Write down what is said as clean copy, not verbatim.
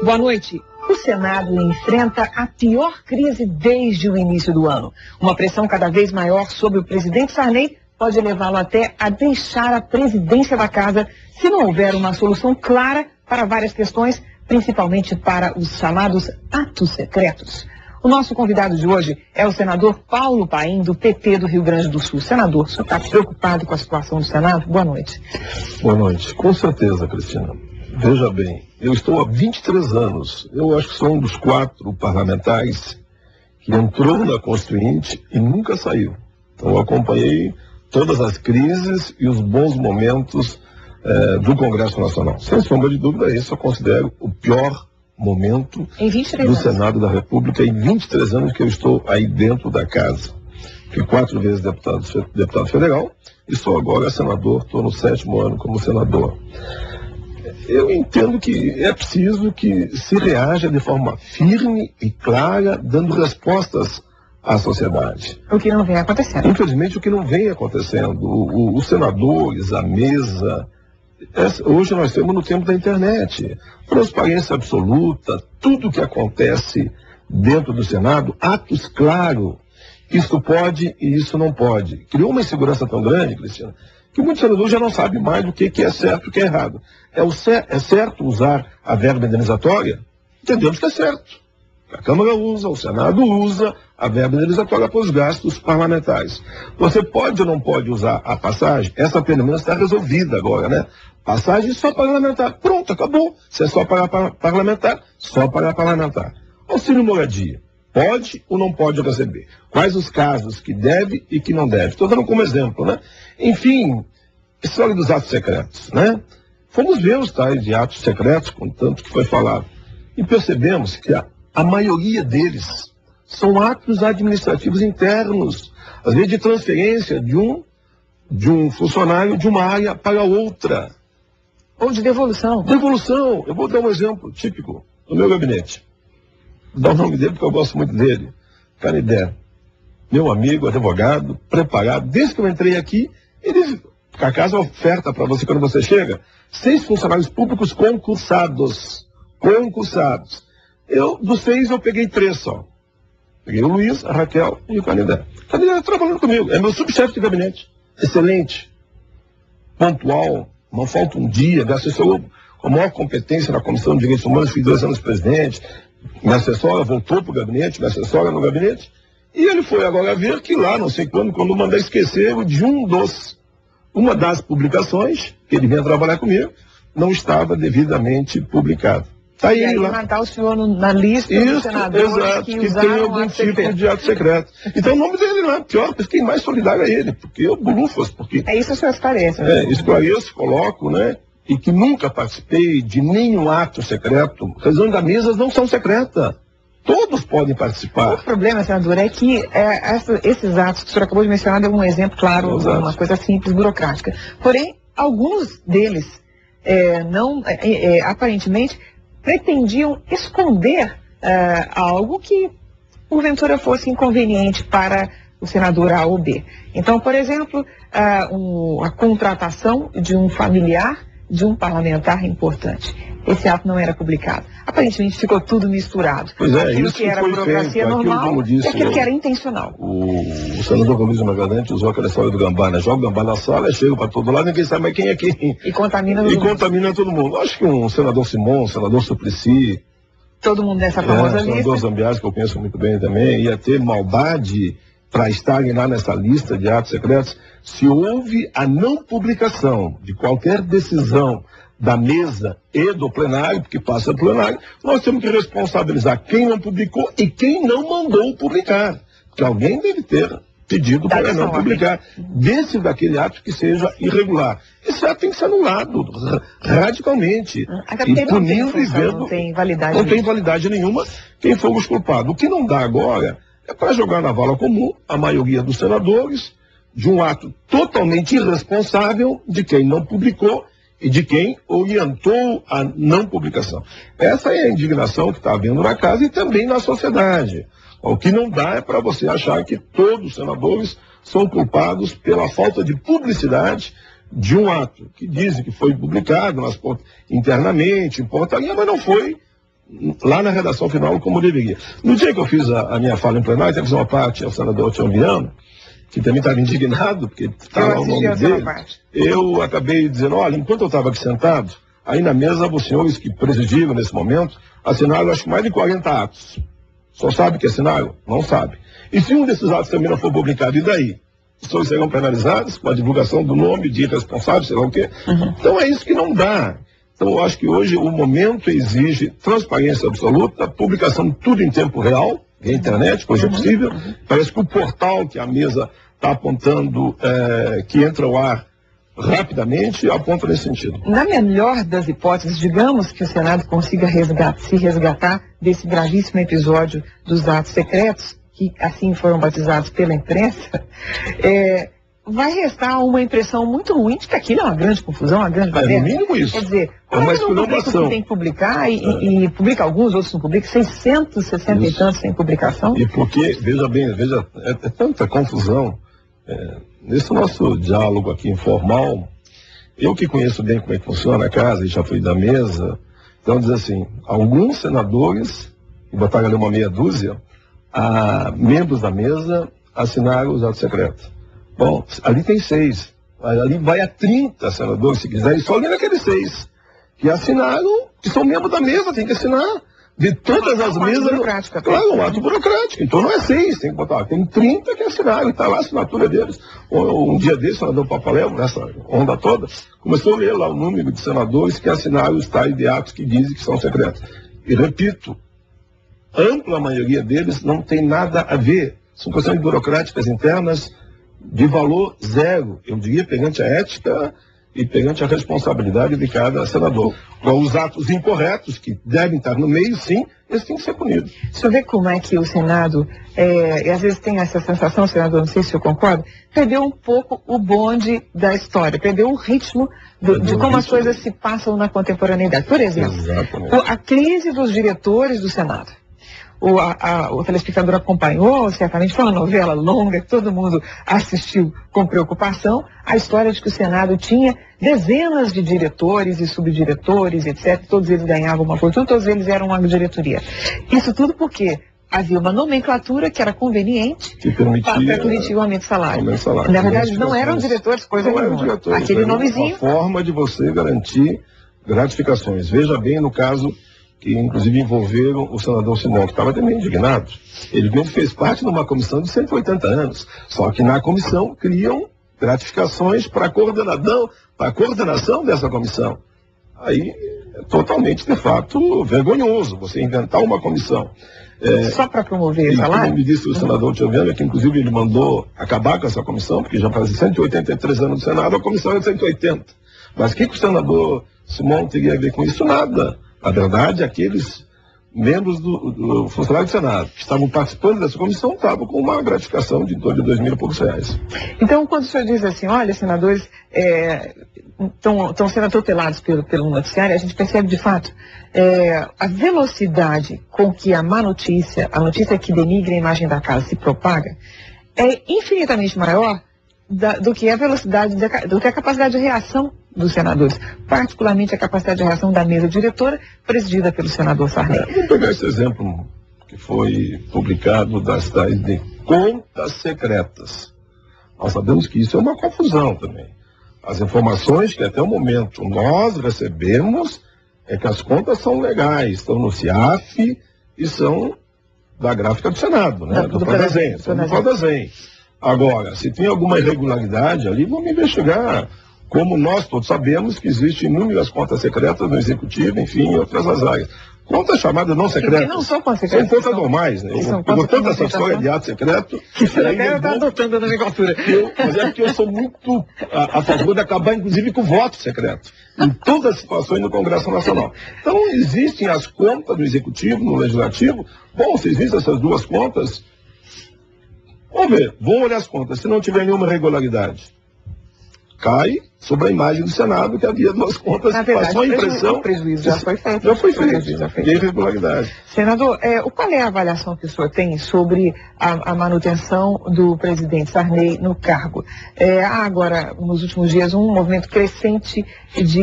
Boa noite. O Senado enfrenta a pior crise desde o início do ano. Uma pressão cada vez maior sobre o presidente Sarney pode levá-lo até a deixar a presidência da casa se não houver uma solução clara para várias questões, principalmente para os chamados atos secretos. O nosso convidado de hoje é o senador Paulo Paim, do PT do Rio Grande do Sul. Senador, o senhor está preocupado com a situação do Senado? Boa noite. Boa noite. Com certeza, Cristina. Veja bem, eu estou há 23 anos, eu acho que sou um dos 4 parlamentares que entrou na Constituinte e nunca saiu. Então eu acompanhei todas as crises e os bons momentos do Congresso Nacional. Sem sombra de dúvida, esse eu considero o pior momento do Senado da República em 23 anos que eu estou aí dentro da casa. Fui 4 vezes deputado federal e sou agora senador, estou no 7º ano como senador. Eu entendo que é preciso que se reaja de forma firme e clara, dando respostas à sociedade. O que não vem acontecendo. Infelizmente, o que não vem acontecendo. Os senadores, a mesa, hoje nós temos no tempo da internet. Transparência absoluta, tudo que acontece dentro do Senado, atos claros. Isso pode e isso não pode. Criou uma insegurança tão grande, Cristina, que muitos senadores já não sabem mais do que é certo e o que é errado. É certo usar a verba indenizatória? Entendemos que é certo. A Câmara usa, o Senado usa a verba indenizatória para os gastos parlamentares. Você pode ou não pode usar a passagem? Essa pelo menos está resolvida agora, né? Passagem só parlamentar. Pronto, acabou. Se é só para parlamentar, só para parlamentar. Auxílio moradia. Pode ou não pode receber? Quais os casos que deve e que não deve? Estou dando como exemplo, né? Enfim, história dos atos secretos, né? Fomos ver os tais de atos secretos, com tanto que foi falado, e percebemos que a maioria deles são atos administrativos internos, às vezes de transferência de um funcionário de uma área para outra. Ou de devolução. Devolução. Eu vou dar um exemplo típico do meu gabinete. Vou dar o nome dele porque eu gosto muito dele. Canidé. Meu amigo, advogado, preparado. Desde que eu entrei aqui, a casa oferta para você quando você chega 6 funcionários públicos concursados. Dos 6 eu peguei 3 só. Peguei o Luiz, a Raquel e o Canidé. O Canidé está trabalhando comigo. É meu subchefe de gabinete. Excelente. Pontual. Não falta um dia. Me assessorou com a maior competência na Comissão de Direitos Humanos. Fui 2 anos presidente. Me assessora, voltou para o gabinete, me assessora no gabinete. E ele foi agora ver que lá, não sei quando mandar esquecer de uma das publicações, que ele vinha trabalhar comigo, não estava devidamente publicado. Está aí, aí lá. Matar o senhor na lista dos senadores exato, que tem algum tipo de ato secreto. Então o nome dele lá, pior, porque quem mais solidário é ele, porque eu bulufas, porque... É isso que o senhor esclarece. Esclareço, coloco, né? E que nunca participei de nenhum ato secreto. Reuniões da mesa não são secretas. Todos podem participar. O problema, senador, é que esses atos que o senhor acabou de mencionar é um exemplo claro, uma coisa simples, burocrática. Porém, alguns deles aparentemente pretendiam esconder algo que porventura fosse inconveniente para o senador A ou B. Então, por exemplo, a contratação de um familiar de um parlamentar importante. Esse ato não era publicado. Aparentemente ficou tudo misturado. Pois é, aquilo isso que era burocracia normal e aquilo que era intencional. O senador Luiz Magalhães usou aquela história do gambá, né? Joga o gambá na sala, chega para todo lado, ninguém sabe mais quem é quem. E contamina todo mundo. Acho que um senador Simon, um senador Suplicy, todo mundo nessa famosa lista. O senador Zambiase, que eu conheço muito bem também, ia ter maldade para estarem lá nessa lista de atos secretos. Se houve a não publicação de qualquer decisão da mesa e do plenário, porque passa do plenário, nós temos que responsabilizar quem não publicou e quem não mandou publicar. Porque alguém deve ter pedido para não publicar. Desse daquele ato que seja irregular. Esse ato tem que ser anulado radicalmente. E punindo e vendo. Não tem validade nenhuma quem for os culpados. O que não dá agora é para jogar na vala comum a maioria dos senadores de um ato totalmente irresponsável de quem não publicou e de quem orientou a não publicação. Essa é a indignação que está havendo na casa e também na sociedade. O que não dá é para você achar que todos os senadores são culpados pela falta de publicidade de um ato que dizem que foi publicado internamente, em portaria, mas não foi lá na redação final como deveria. No dia que eu fiz a minha fala em plenário, teve uma parte ao senador Tiambiano, que também estava indignado, porque estava o nome dele. Eu acabei dizendo, olha, enquanto eu estava aqui sentado, aí na mesa, os senhores que presidiram nesse momento, assinaram acho que mais de 40 atos. Só sabe que assinaram? Não sabe. E se um desses atos também não for publicado, e daí? Os senhores serão penalizados com a divulgação do nome de responsável, sei lá o quê. Então é isso que não dá. Então eu acho que hoje o momento exige transparência absoluta, publicação de tudo em tempo real, via internet, coisa possível. Parece que o portal que a mesa está apontando, que entra ao ar rapidamente, aponta nesse sentido. Na melhor das hipóteses, digamos que o Senado consiga se resgatar desse gravíssimo episódio dos atos secretos, que assim foram batizados pela imprensa, vai restar uma impressão muito ruim de que aquilo é uma grande confusão, uma grande baderna. No mínimo isso. Quer dizer, como é não publica o que tem que publicar e publica alguns, outros não publicam, 660 e tantos sem publicação? E porque, veja bem, é tanta confusão. Nesse nosso diálogo aqui informal, eu que conheço bem como é que funciona a casa e já fui da mesa, então diz assim, alguns senadores, e botaram ali uma meia dúzia, membros da mesa assinaram os atos secretos. Bom, ali tem 6, ali vai a 30 senadores se quiser, e só ali naqueles 6 que assinaram, que são membros da mesa, tem que assinar. De todas as mesas. Claro, um ato burocrático. Então não é 6, tem que botar. Tem 30 que assinaram, está lá a assinatura deles. Um dia desse, o senador Papaléu, nessa onda toda, começou a ler lá o número de senadores que assinaram os tais de atos que dizem que são secretos. E repito, ampla maioria deles não tem nada a ver. São questões burocráticas internas de valor zero. Eu diria, perante a ética e perante a responsabilidade de cada senador. Os atos incorretos, que devem estar no meio, sim, eles têm que ser punidos. Deixa eu ver como é que o Senado, e às vezes tem essa sensação, senador, não sei se eu concordo, perdeu um pouco o bonde da história, perdeu o ritmo de como as coisas se passam na contemporaneidade. Por exemplo, a crise dos diretores do Senado. O telespectador acompanhou, certamente foi uma novela longa que todo mundo assistiu com preocupação, a história de que o Senado tinha dezenas de diretores e subdiretores, etc. Todos eles ganhavam uma fortuna, todos eles eram uma diretoria. Isso tudo porque havia uma nomenclatura que era conveniente para permitir o aumento de salário. Na verdade, não eram diretores, coisa nenhuma. Aquele nomezinho. Uma forma de você garantir gratificações. Veja bem no caso que inclusive envolveram o senador Simão, que estava também indignado. Ele mesmo fez parte de uma comissão de 180 anos, só que na comissão criam gratificações para a coordenação dessa comissão. Aí é totalmente, de fato, vergonhoso você inventar uma comissão. Só para promover o salário? Como me disse o senador Tiambiano, que inclusive ele mandou acabar com essa comissão, porque já faz 183 anos no Senado, a comissão é de 180. Mas o que o senador Simão teria a ver com isso? Nada. Na verdade, aqueles membros do funcionário do Senado que estavam participando dessa comissão estavam com uma gratificação de em torno de R$2.000 e poucos. Então, quando o senhor diz assim, olha, senadores estão sendo atropelados pelo noticiário, a gente percebe de fato a velocidade com que a má notícia, a notícia que denigra a imagem da casa se propaga, é infinitamente maior do que a velocidade, do que a capacidade de reação dos senadores, particularmente a capacidade de reação da mesa diretora, presidida pelo senador Sarney. Vamos pegar esse exemplo que foi publicado das tais de contas secretas. Nós sabemos que isso é uma confusão também. As informações que até o momento nós recebemos é que as contas são legais, estão no CIAF e são da gráfica do Senado, né? Do Prodazem, são do Prodazem. Agora, se tem alguma irregularidade ali, vamos investigar. Como nós todos sabemos que existem inúmeras contas secretas no Executivo, enfim, em outras áreas. Contas chamadas não secretas. Não são contas secretas. São contas normais, né? Eu toda essa história de ato secreto. Que você está adotando a nomenclatura. Mas é porque eu sou muito a favor de acabar, inclusive, com o voto secreto. Em todas as situações no Congresso Nacional. Então, existem as contas no Executivo, no Legislativo. Bom, se existem essas duas contas, vamos ver, vamos olhar as contas. Se não tiver nenhuma irregularidade, cai sobre a imagem do Senado que havia duas contas. Na verdade, passou a impressão. O prejuízo já foi feito. Já foi feito. E a irregularidade. Senador, qual é a avaliação que o senhor tem sobre a manutenção do presidente Sarney no cargo? Há agora, nos últimos dias, um movimento crescente de